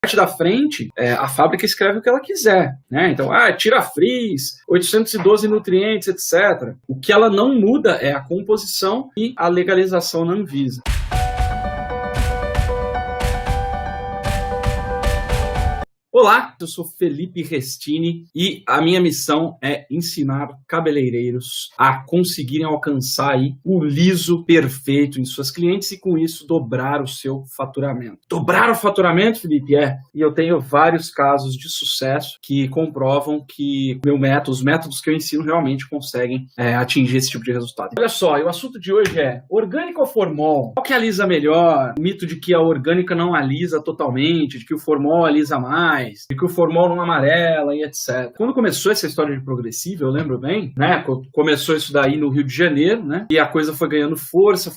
Parte da frente, a fábrica escreve o que ela quiser, né? Então, tira frizz, 812 nutrientes, etc. O que ela não muda é a composição e a legalização na Anvisa. Olá, eu sou Felipe Restini e a minha missão é ensinar cabeleireiros a conseguirem alcançar aí o liso perfeito em suas clientes e com isso dobrar o seu faturamento. Dobrar o faturamento, Felipe? E eu tenho vários casos de sucesso que comprovam que os métodos que eu ensino realmente conseguem atingir esse tipo de resultado. Olha só, o assunto de hoje é orgânica ou formol? Qual que alisa melhor? O mito de que a orgânica não alisa totalmente, de que o formol alisa mais, de que o formol não amarela e etc. Quando começou essa história de progressiva, eu lembro bem, né? Começou isso daí no Rio de Janeiro, né? E a coisa foi ganhando força.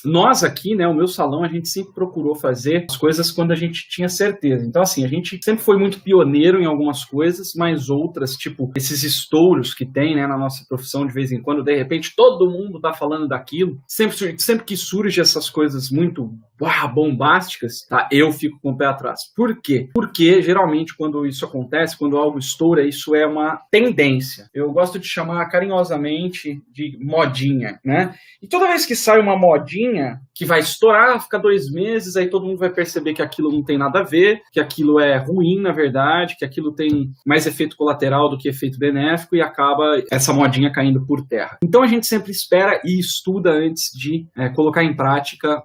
Nós aqui, né? O meu salão, a gente sempre procurou fazer as coisas quando a gente tinha certeza. Então, assim, a gente sempre foi muito pioneiro em algumas coisas, mas outras, tipo, esses estouros que tem, né? Na nossa profissão, de vez em quando, de repente, todo mundo tá falando daquilo. Sempre que surge essas coisas muito bombásticas, tá? Eu fico com o pé atrás. Por quê? Porque, geralmente, quando isso acontece, quando algo estoura, isso é uma tendência. Eu gosto de chamar carinhosamente de modinha, né? E toda vez que sai uma modinha que vai estourar, fica 2 meses, aí todo mundo vai perceber que aquilo não tem nada a ver, que aquilo é ruim, na verdade, que aquilo tem mais efeito colateral do que efeito benéfico e acaba essa modinha caindo por terra. Então a gente sempre espera e estuda antes de colocar em prática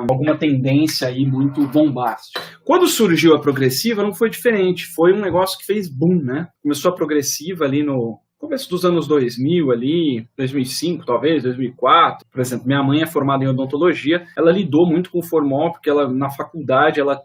alguma tendência aí muito bombástica. Quando surgiu a progressiva, não foi diferente, foi um negócio que fez boom, né? Começou a progressiva ali no começo dos anos 2000 ali, 2005 talvez, 2004. Por exemplo, minha mãe é formada em odontologia, ela lidou muito com formol, porque na faculdade ela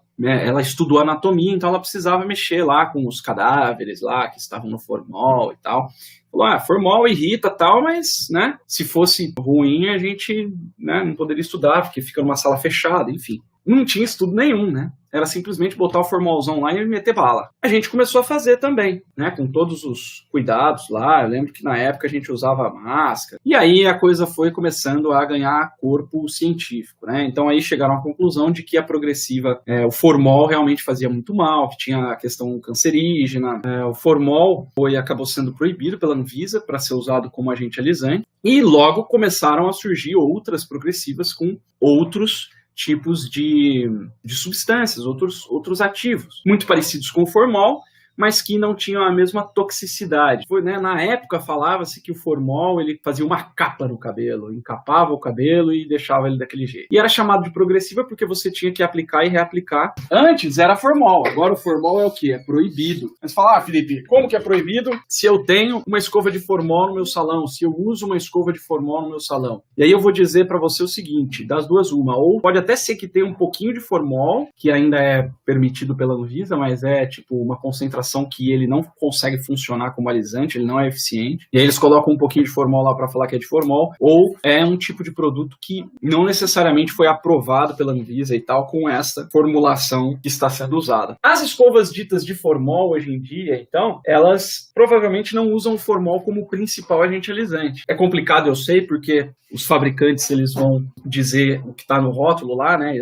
estudou anatomia, então ela precisava mexer lá com os cadáveres lá que estavam no formol e tal. Falou, formol irrita e tal, mas, né, se fosse ruim a gente, né, não poderia estudar, porque fica numa sala fechada, enfim. Não tinha estudo nenhum, né? Era simplesmente botar o formolzão lá e meter bala. A gente começou a fazer também, né? Com todos os cuidados lá. Eu lembro que na época a gente usava máscara. E aí a coisa foi começando a ganhar corpo científico, né? Então aí chegaram à conclusão de que a progressiva, o formol realmente fazia muito mal, que tinha a questão cancerígena. O formol acabou sendo proibido pela Anvisa para ser usado como agente alisante. E logo começaram a surgir outras progressivas com outros tipos de substâncias, outros ativos, muito parecidos com o formol, mas que não tinham a mesma toxicidade. Na época falava-se que o formol ele fazia uma capa no cabelo, encapava o cabelo e deixava ele daquele jeito. E era chamado de progressiva porque você tinha que aplicar e reaplicar. Antes era formol, agora o formol é o quê? É proibido. Mas fala, Felipe, como que é proibido se eu tenho uma escova de formol no meu salão, se eu uso uma escova de formol no meu salão? E aí eu vou dizer para você o seguinte, das duas uma, ou pode até ser que tenha um pouquinho de formol, que ainda é permitido pela Anvisa, mas é tipo uma concentração que ele não consegue funcionar como alisante, ele não é eficiente, e aí eles colocam um pouquinho de formol lá para falar que é de formol, ou é um tipo de produto que não necessariamente foi aprovado pela Anvisa e tal, com essa formulação que está sendo usada. As escovas ditas de formol hoje em dia, então, elas provavelmente não usam o formol como principal agente alisante. É complicado, eu sei, porque os fabricantes eles vão dizer o que está no rótulo lá, né,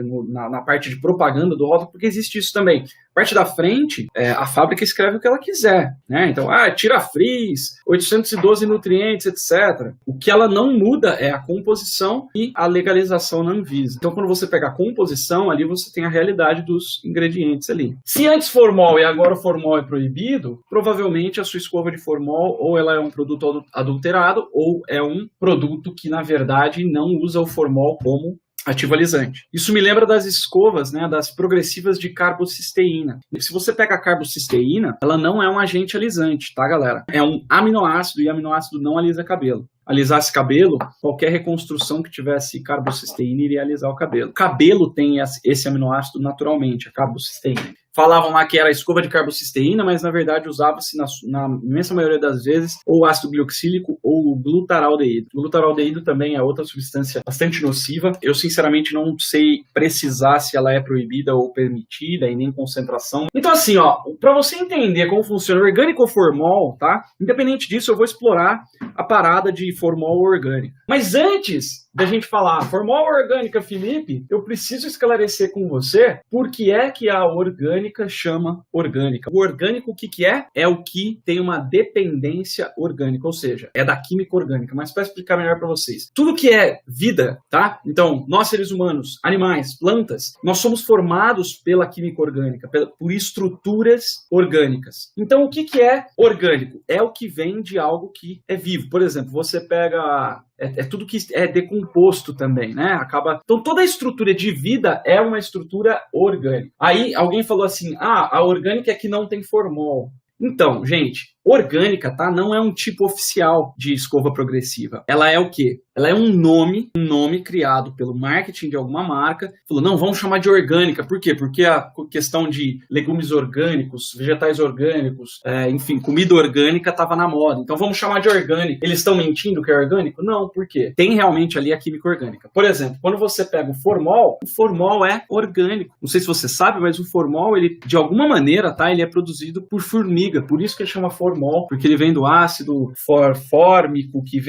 na parte de propaganda do rótulo, porque existe isso também. Parte da frente, a fábrica escreve o que ela quiser, né? Então, tira frizz, 812 nutrientes, etc. O que ela não muda é a composição e a legalização na Anvisa. Então, quando você pega a composição, ali você tem a realidade dos ingredientes ali. Se antes formol e agora o formol é proibido, provavelmente a sua escova de formol ou ela é um produto adulterado ou é um produto que, na verdade, não usa o formol como ativo alisante. Isso me lembra das escovas, né, das progressivas de carbocisteína. Se você pega a carbocisteína, ela não é um agente alisante, tá, galera? É um aminoácido e aminoácido não alisa cabelo. Alisasse cabelo, qualquer reconstrução que tivesse carbocisteína iria alisar o cabelo. O cabelo tem esse aminoácido naturalmente, a carbocisteína. Falavam lá que era escova de carbocisteína, mas na verdade usava-se na imensa maioria das vezes ou ácido glioxílico ou glutaraldeído. O glutaraldeído também é outra substância bastante nociva. Eu sinceramente não sei precisar se ela é proibida ou permitida e nem concentração. Então assim, para você entender como funciona o orgânico ou formol, tá? Independente disso, eu vou explorar a parada de formol orgânica. Mas antes da gente falar formol orgânica, Felipe, eu preciso esclarecer com você por que é que a orgânica chama orgânica. O orgânico, o que que é? É o que tem uma dependência orgânica, ou seja, é da química orgânica. Mas para explicar melhor para vocês, tudo que é vida, tá? Então, nós seres humanos, animais, plantas, nós somos formados pela química orgânica, por estruturas orgânicas. Então, o que que é orgânico? É o que vem de algo que é vivo. Por exemplo, você pega... É tudo que é decomposto também, né? Então, toda a estrutura de vida é uma estrutura orgânica. Aí, alguém falou assim, a orgânica é que não tem formol. Então, gente, orgânica, tá? Não é um tipo oficial de escova progressiva. Ela é o quê? Ela é um nome criado pelo marketing de alguma marca. Falou, não, vamos chamar de orgânica. Por quê? Porque a questão de legumes orgânicos, vegetais orgânicos, enfim, comida orgânica estava na moda. Então vamos chamar de orgânica. Eles estão mentindo que é orgânico? Não, por quê? Tem realmente ali a química orgânica. Por exemplo, quando você pega o formol é orgânico. Não sei se você sabe, mas o formol, ele, de alguma maneira, tá? Ele é produzido por formiga. Por isso que ele chama formol, porque ele vem do ácido fórmico, que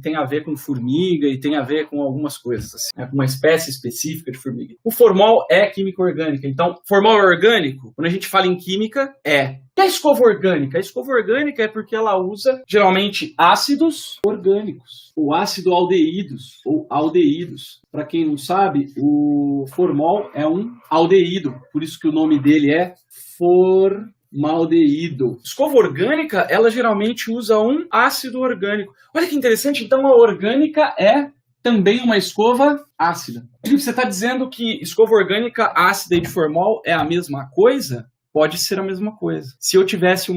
tem a ver com formiga e tem a ver com algumas coisas, assim, com uma espécie específica de formiga. O formol é química orgânica. Então, formol orgânico, quando a gente fala em química, E a escova orgânica? A escova orgânica é porque ela usa, geralmente, ácidos orgânicos, ou ácido-aldeídos, ou aldeídos. Para quem não sabe, o formol é um aldeído, por isso que o nome dele é formaldeído. Escova orgânica, ela geralmente usa um ácido orgânico. Olha que interessante, então a orgânica é também uma escova ácida. Felipe, você está dizendo que escova orgânica ácida e de formol é a mesma coisa? Pode ser a mesma coisa. Se eu tivesse um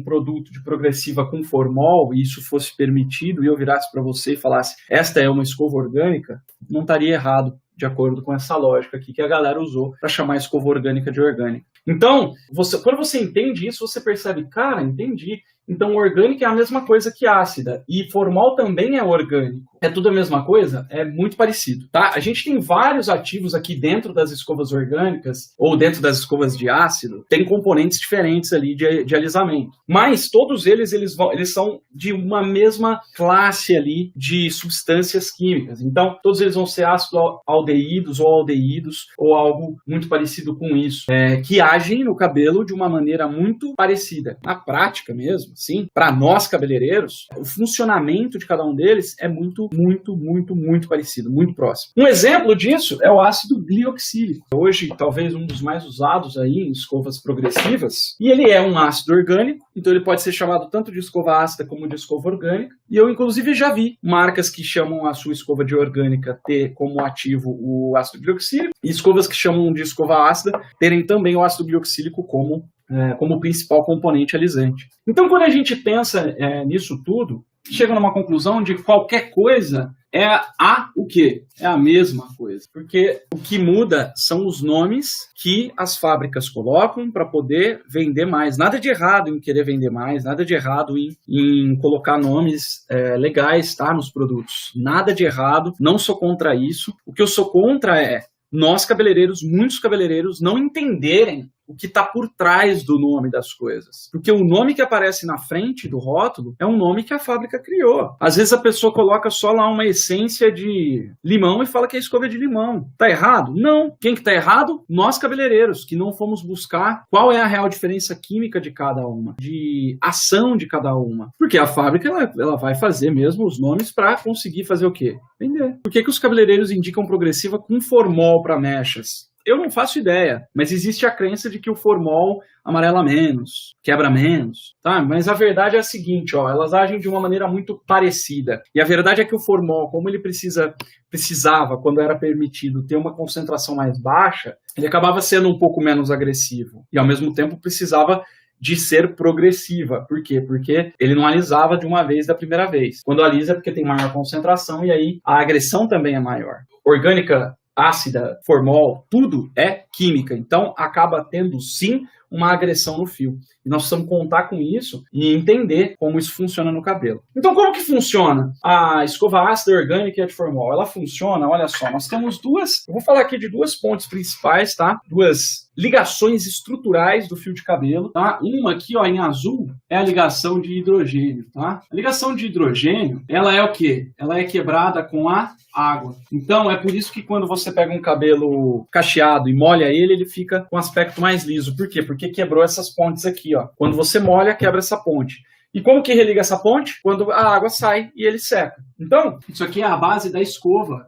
produto de progressiva com formol e isso fosse permitido e eu virasse para você e falasse esta é uma escova orgânica, não estaria errado, de acordo com essa lógica aqui que a galera usou para chamar a escova orgânica de orgânica. Então, quando você entende isso, você percebe, cara, entendi. Então, orgânica é a mesma coisa que ácida. E formol também é orgânico. É tudo a mesma coisa? É muito parecido, tá? A gente tem vários ativos aqui dentro das escovas orgânicas, ou dentro das escovas de ácido, tem componentes diferentes ali de alisamento. Mas todos eles são de uma mesma classe ali de substâncias químicas. Então, todos eles vão ser ácido-aldeídos ou aldeídos, ou algo muito parecido com isso, que agem no cabelo de uma maneira muito parecida. Na prática mesmo, sim, para nós cabeleireiros, o funcionamento de cada um deles é muito parecido, muito próximo. Um exemplo disso é o ácido glioxílico. Hoje, talvez um dos mais usados aí em escovas progressivas, e ele é um ácido orgânico, então ele pode ser chamado tanto de escova ácida como de escova orgânica, e eu inclusive já vi marcas que chamam a sua escova de orgânica ter como ativo o ácido glioxílico, e escovas que chamam de escova ácida terem também o ácido glioxílico como principal componente alisante. Então, quando a gente pensa nisso tudo, chega numa conclusão de que qualquer coisa o quê? É a mesma coisa. Porque o que muda são os nomes que as fábricas colocam para poder vender mais. Nada de errado em querer vender mais, nada de errado em colocar nomes legais, tá, nos produtos. Nada de errado, não sou contra isso. O que eu sou contra é nós cabeleireiros, muitos cabeleireiros, não entenderem o que está por trás do nome das coisas. Porque o nome que aparece na frente do rótulo é um nome que a fábrica criou. Às vezes a pessoa coloca só lá uma essência de limão e fala que é escova de limão. Tá errado? Não. Quem que tá errado? Nós cabeleireiros, que não fomos buscar qual é a real diferença química de cada uma, de ação de cada uma. Porque a fábrica, ela vai fazer mesmo os nomes para conseguir fazer o quê? Vender. Por que os cabeleireiros indicam progressiva com formol para mechas? Eu não faço ideia, mas existe a crença de que o formol amarela menos, quebra menos, tá? Mas a verdade é a seguinte, elas agem de uma maneira muito parecida. E a verdade é que o formol, como ele precisava, quando era permitido, ter uma concentração mais baixa, ele acabava sendo um pouco menos agressivo. E ao mesmo tempo precisava de ser progressiva. Por quê? Porque ele não alisava de uma vez da primeira vez. Quando alisa é porque tem maior concentração e aí a agressão também é maior. Orgânica, ácida, formol, tudo é química. Então, acaba tendo, sim, uma agressão no fio. E nós precisamos contar com isso e entender como isso funciona no cabelo. Então, como que funciona a escova ácida orgânica e a de formol? Ela funciona, olha só, nós temos eu vou falar aqui de duas pontes principais, tá? Duas ligações estruturais do fio de cabelo, tá? Uma aqui, ó, em azul, é a ligação de hidrogênio, tá? A ligação de hidrogênio, ela é o quê? Ela é quebrada com a água. Então, é por isso que quando você pega um cabelo cacheado e molha ele, ele fica com aspecto mais liso. Por quê? Porque quebrou essas pontes aqui, ó. Quando você molha, quebra essa ponte. E como que religa essa ponte? Quando a água sai e ele seca. Então, isso aqui é a base da escova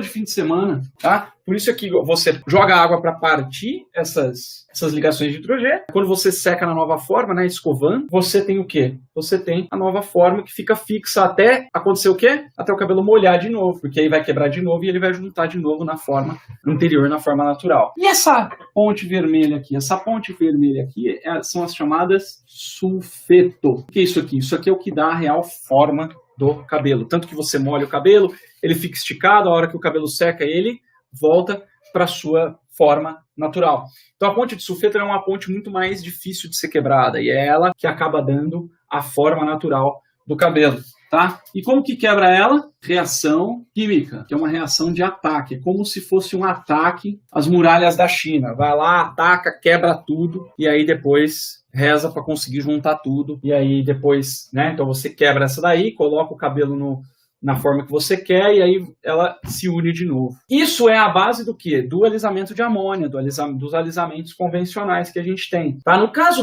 de fim de semana, tá? Por isso aqui você joga água para partir essas ligações de hidrogênio. Quando você seca na nova forma, né, escovando, você tem o quê? Você tem a nova forma que fica fixa até acontecer o quê? Até o cabelo molhar de novo, porque aí vai quebrar de novo e ele vai juntar de novo na forma anterior, na forma natural. E essa ponte vermelha aqui? Essa ponte vermelha aqui são as chamadas sulfeto. O que é isso aqui? Isso aqui é o que dá a real forma do cabelo. Tanto que você molha o cabelo, ele fica esticado, a hora que o cabelo seca, ele volta para a sua forma natural. Então a ponte de sulfeto é uma ponte muito mais difícil de ser quebrada e é ela que acaba dando a forma natural do cabelo, tá? E como que quebra ela? Reação química, que é uma reação de ataque, é como se fosse um ataque às muralhas da China. Vai lá, ataca, quebra tudo e aí depois reza para conseguir juntar tudo e aí depois, né? Então você quebra essa daí, coloca o cabelo na forma que você quer, e aí ela se une de novo. Isso é a base do quê? Do alisamento de amônia, dos alisamentos convencionais que a gente tem. Tá? No caso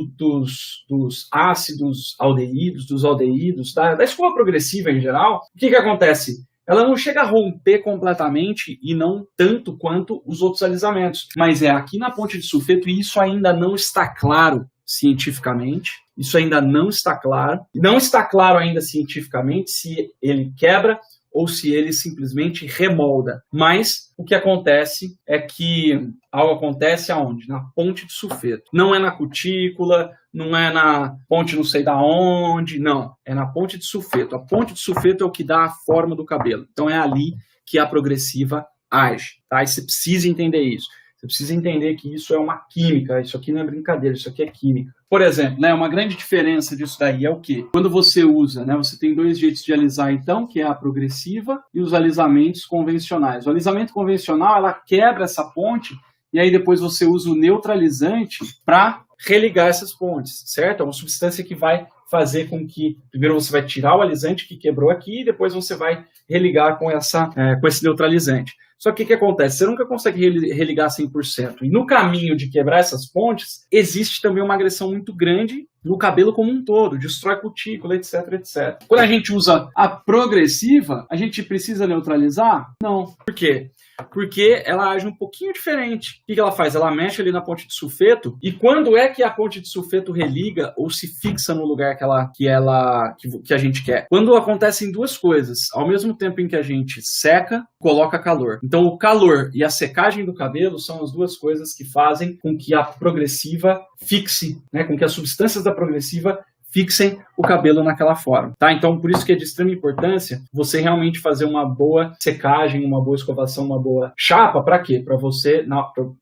dos ácidos aldeídos, dos aldeídos, da escova progressiva em geral, o que acontece? Ela não chega a romper completamente e não tanto quanto os outros alisamentos. Mas é aqui na ponte de sulfeto, e isso ainda não está claro cientificamente. Isso ainda não está claro. Não está claro ainda cientificamente se ele quebra ou se ele simplesmente remolda. Mas o que acontece é que algo acontece aonde? Na ponte de sulfeto. Não é na cutícula, não é na ponte não sei da onde, não. É na ponte de sulfeto. A ponte de sulfeto é o que dá a forma do cabelo. Então é ali que a progressiva age. Tá? E você precisa entender isso. Você precisa entender que isso é uma química, isso aqui não é brincadeira, isso aqui é química. Por exemplo, né, uma grande diferença disso daí é o quê? Quando você usa, né, você tem dois jeitos de alisar então, que é a progressiva e os alisamentos convencionais. O alisamento convencional, ela quebra essa ponte e aí depois você usa o neutralizante para religar essas pontes, certo? É uma substância que vai fazer com que, primeiro você vai tirar o alisante que quebrou aqui e depois você vai religar com esse neutralizante. Só que o que acontece? Você nunca consegue religar 100%. E no caminho de quebrar essas pontes, existe também uma agressão muito grande no cabelo como um todo, destrói cutícula, etc, etc. Quando a gente usa a progressiva, a gente precisa neutralizar? Não. Por quê? Porque ela age um pouquinho diferente. O que ela faz? Ela mexe ali na ponte de sulfeto, e quando é que a ponte de sulfeto religa ou se fixa no lugar que a gente quer? Quando acontecem duas coisas, ao mesmo tempo em que a gente seca, coloca calor. Então o calor e a secagem do cabelo são as duas coisas que fazem com que a progressiva fixe, né, com que as substâncias da progressiva fixem o cabelo naquela forma, tá? Então, por isso que é de extrema importância você realmente fazer uma boa secagem, uma boa escovação, uma boa chapa. Para quê? Para você,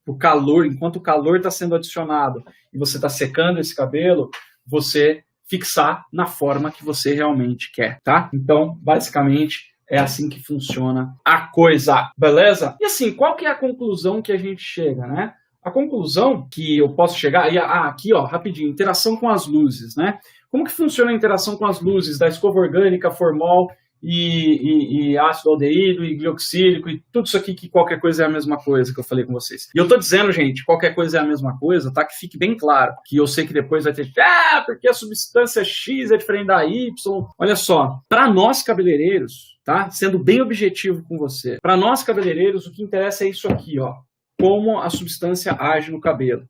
o calor, enquanto o calor está sendo adicionado e você está secando esse cabelo, você fixar na forma que você realmente quer, tá? Então, basicamente, é assim que funciona a coisa, beleza? E assim, qual que é a conclusão que a gente chega, né? A conclusão que eu posso chegar, aqui, ó, rapidinho, interação com as luzes, né? Como que funciona a interação com as luzes da escova orgânica, formol e ácido aldeído e glioxílico e tudo isso aqui que qualquer coisa é a mesma coisa que eu falei com vocês. E eu tô dizendo, gente, qualquer coisa é a mesma coisa, tá? Que fique bem claro, que eu sei que depois vai ter, porque a substância X é diferente da Y. Olha só, para nós cabeleireiros, tá? Sendo bem objetivo com você, para nós cabeleireiros, o que interessa é isso aqui, ó. Como a substância age no cabelo.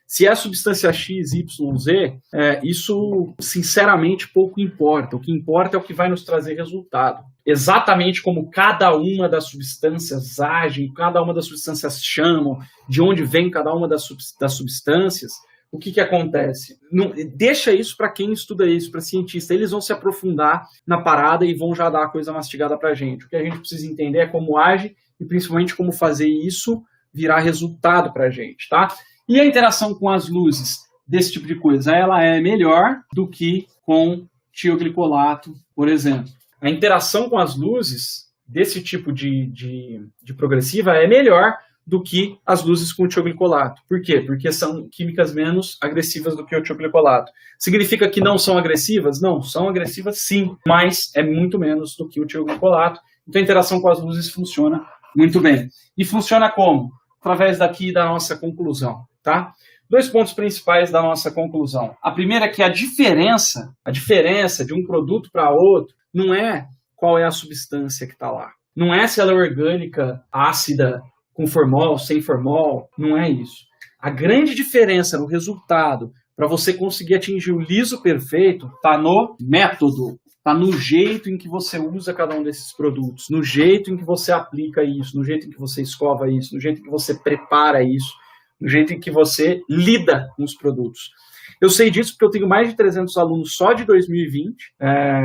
Se é a substância X, Y, Z, isso sinceramente pouco importa. O que importa é o que vai nos trazer resultado. Exatamente como cada uma das substâncias agem, cada uma das substâncias chamam, de onde vem cada uma das substâncias, o que acontece? Não, deixa isso para quem estuda isso, para cientista. Eles vão se aprofundar na parada e vão já dar a coisa mastigada para a gente. O que a gente precisa entender é como age e principalmente como fazer isso virar resultado para a gente, tá? E a interação com as luzes desse tipo de coisa, ela é melhor do que com tioglicolato, por exemplo. A interação com as luzes desse tipo de progressiva é melhor do que as luzes com o tioglicolato. Por quê? Porque são químicas menos agressivas do que o tioglicolato. Significa que não são agressivas? Não, são agressivas sim, mas é muito menos do que o tioglicolato. Então a interação com as luzes funciona muito bem. E funciona como? Através daqui da nossa conclusão, tá? 2 pontos principais da nossa conclusão. A primeira é que a diferença de um produto para outro não é qual é a substância que está lá. Não é se ela é orgânica, ácida, com formol, sem formol, não é isso. A grande diferença no resultado para você conseguir atingir o liso perfeito está no método, está no jeito em que você usa cada um desses produtos, no jeito em que você aplica isso, no jeito em que você escova isso, no jeito em que você prepara isso, no jeito em que você lida com os produtos. Eu sei disso porque eu tenho mais de 300 alunos só de 2020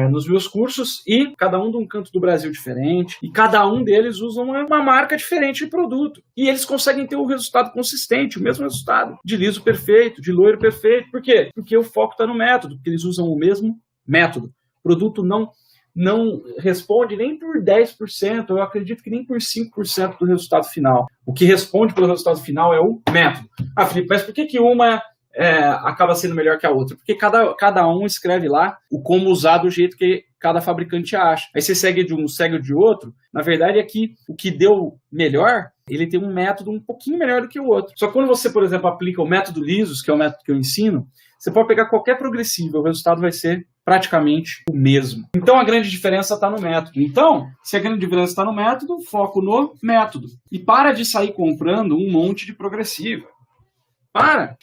nos meus cursos e cada um de um canto do Brasil diferente e cada um deles usa uma marca diferente de produto. E eles conseguem ter um resultado consistente, o mesmo resultado de liso perfeito, de loiro perfeito. Por quê? Porque o foco está no método, porque eles usam o mesmo método. O produto não responde nem por 10%, eu acredito que nem por 5% do resultado final. O que responde pelo resultado final é o método. Ah, Felipe, mas por que uma acaba sendo melhor que a outra? Porque cada um escreve lá o como usar do jeito que cada fabricante acha. Aí você segue de um, segue de outro. Na verdade é que o que deu melhor, ele tem um método um pouquinho melhor do que o outro. Só que quando você, por exemplo, aplica o método Lisos, que é o método que eu ensino, você pode pegar qualquer progressivo, o resultado vai ser praticamente o mesmo. Então a grande diferença está no método. Então, se a grande diferença está no método, foco no método. E para de sair comprando um monte de progressiva.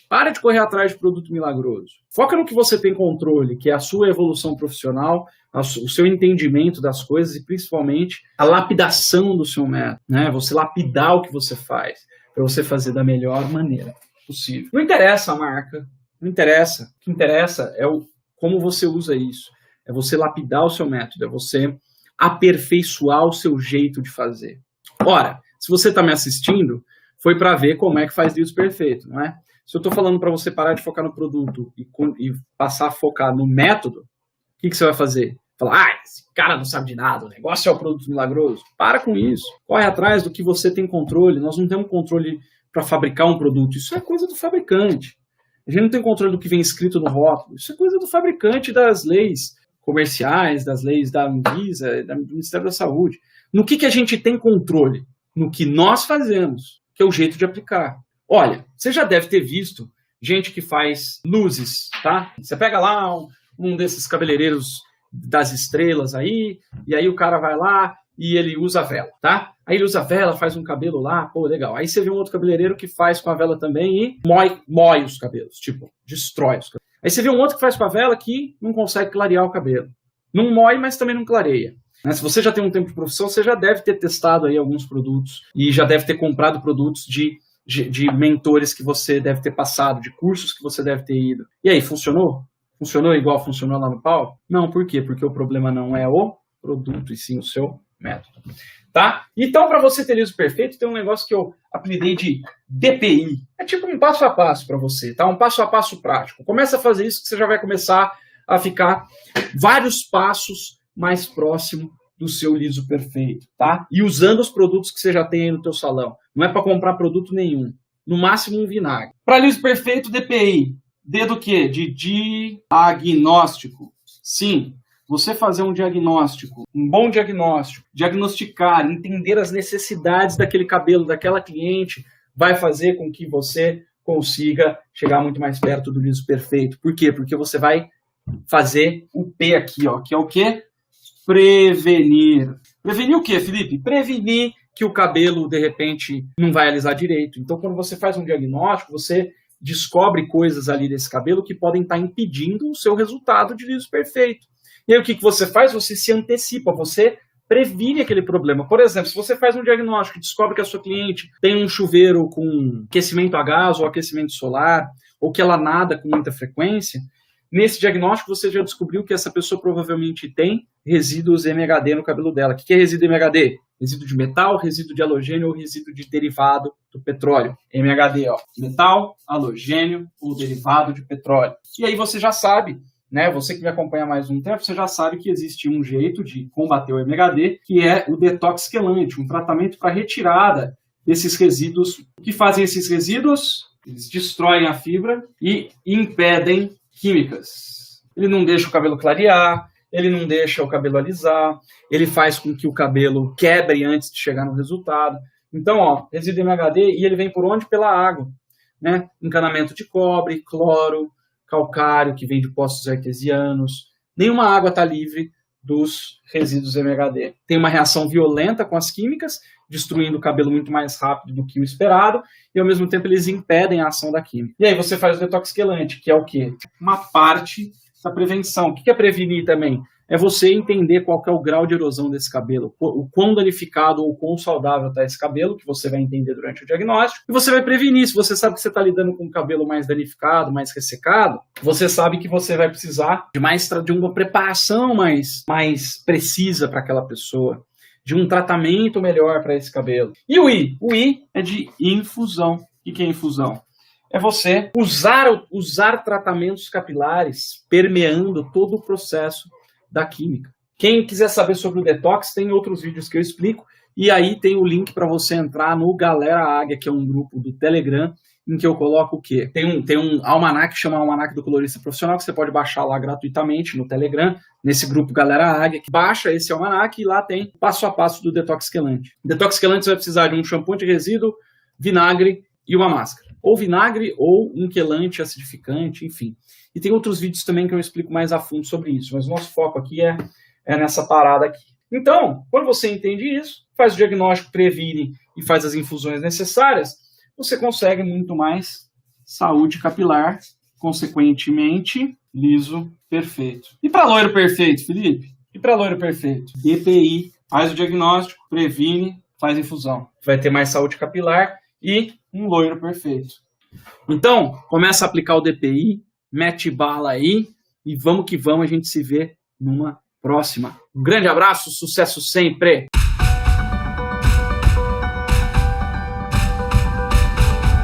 Para de correr atrás de produto milagroso. Foca no que você tem controle, que é a sua evolução profissional, o seu entendimento das coisas e principalmente a lapidação do seu método, né? Você lapidar o que você faz, para você fazer da melhor maneira possível. Não interessa a marca, não interessa. O que interessa é como você usa isso. É você lapidar o seu método, é você aperfeiçoar o seu jeito de fazer. Ora, se você está me assistindo, foi para ver como é que faz liso perfeito, não é? Se eu estou falando para você parar de focar no produto e passar a focar no método, o que você vai fazer? Falar, esse cara não sabe de nada, o negócio é o produto milagroso. Para com isso. Corre atrás do que você tem controle. Nós não temos controle para fabricar um produto. Isso é coisa do fabricante. A gente não tem controle do que vem escrito no rótulo. Isso é coisa do fabricante, das leis comerciais, das leis da Anvisa, do Ministério da Saúde. No que a gente tem controle? No que nós fazemos, que é o jeito de aplicar. Olha, você já deve ter visto gente que faz luzes, tá? Você pega lá um desses cabeleireiros das estrelas aí, e aí o cara vai lá e ele usa a vela, tá? Aí ele usa a vela, faz um cabelo lá, pô, legal. Aí você vê um outro cabeleireiro que faz com a vela também e mói os cabelos, tipo, destrói os cabelos. Aí você vê um outro que faz com a vela que não consegue clarear o cabelo. Não mói, mas também não clareia. Se você já tem um tempo de profissão, você já deve ter testado aí alguns produtos e já deve ter comprado produtos de mentores que você deve ter passado, de cursos que você deve ter ido. E aí, funcionou? Funcionou igual funcionou lá no pau? Não, por quê? Porque o problema não é o produto, e sim o seu método. Tá? Então, para você ter liso perfeito, tem um negócio que eu apelidei de DPI. É tipo um passo a passo para você, tá? Um passo a passo prático. Começa a fazer isso que você já vai começar a ficar vários passos mais próximo do seu liso perfeito, tá? E usando os produtos que você já tem aí no teu salão. Não é para comprar produto nenhum. No máximo um vinagre. Para liso perfeito, DPI. D do quê? De diagnóstico. Sim, você fazer um diagnóstico, um bom diagnóstico, diagnosticar, entender as necessidades daquele cabelo, daquela cliente, vai fazer com que você consiga chegar muito mais perto do liso perfeito. Por quê? Porque você vai fazer o P aqui, ó, que é o quê? Prevenir. Prevenir o quê, Felipe? Prevenir que o cabelo, de repente, não vai alisar direito. Então, quando você faz um diagnóstico, você descobre coisas ali desse cabelo que podem estar impedindo o seu resultado de liso perfeito. E aí, o que você faz? Você se antecipa, você previne aquele problema. Por exemplo, se você faz um diagnóstico e descobre que a sua cliente tem um chuveiro com aquecimento a gás ou aquecimento solar, ou que ela nada com muita frequência, nesse diagnóstico você já descobriu que essa pessoa provavelmente tem resíduos MHD no cabelo dela. O que é resíduo MHD? Resíduo de metal, resíduo de halogênio ou resíduo de derivado do petróleo. MHD, ó, metal, halogênio ou derivado de petróleo. E aí você já sabe, né, você que me acompanha há mais um tempo, você já sabe que existe um jeito de combater o MHD, que é o detox quelante, um tratamento para retirada desses resíduos. O que fazem esses resíduos? Eles destroem a fibra e impedem químicas. Ele não deixa o cabelo clarear, ele não deixa o cabelo alisar, ele faz com que o cabelo quebre antes de chegar no resultado. Então, ó, resíduo MHD, e ele vem por onde? Pela água, né? Encanamento de cobre, cloro, calcário, que vem de poços artesianos. Nenhuma água está livre dos resíduos MHD. Tem uma reação violenta com as químicas, destruindo o cabelo muito mais rápido do que o esperado, e ao mesmo tempo eles impedem a ação da química. E aí você faz o detox quelante, que é o quê? Uma parte da prevenção. O que é prevenir também? É você entender qual que é o grau de erosão desse cabelo, o quão danificado ou quão saudável está esse cabelo, que você vai entender durante o diagnóstico, e você vai prevenir. Se você sabe que você está lidando com um cabelo mais danificado, mais ressecado, você sabe que você vai precisar de uma preparação mais precisa para aquela pessoa, de um tratamento melhor para esse cabelo. E o I? O I é de infusão. O que é infusão? É você usar tratamentos capilares permeando todo o processo da química. Quem quiser saber sobre o detox, tem outros vídeos que eu explico, e aí tem o link para você entrar no Galera Águia, que é um grupo do Telegram, em que eu coloco o quê? Tem um almanaque, chama Almanaque do Colorista Profissional, que você pode baixar lá gratuitamente no Telegram, nesse grupo Galera Águia, que baixa esse almanaque e lá tem passo a passo do detox quelante. Detox quelante você vai precisar de um shampoo de resíduo, vinagre e uma máscara. Ou vinagre ou um quelante acidificante, enfim. E tem outros vídeos também que eu explico mais a fundo sobre isso, mas o nosso foco aqui é nessa parada aqui. Então, quando você entende isso, faz o diagnóstico, previne e faz as infusões necessárias, você consegue muito mais saúde capilar, consequentemente, liso perfeito. E para loiro perfeito, Felipe? E para loiro perfeito? DPI, faz o diagnóstico, previne, faz infusão. Vai ter mais saúde capilar e um loiro perfeito. Então, começa a aplicar o DPI, mete bala aí e vamos que vamos, a gente se vê numa próxima. Um grande abraço, sucesso sempre!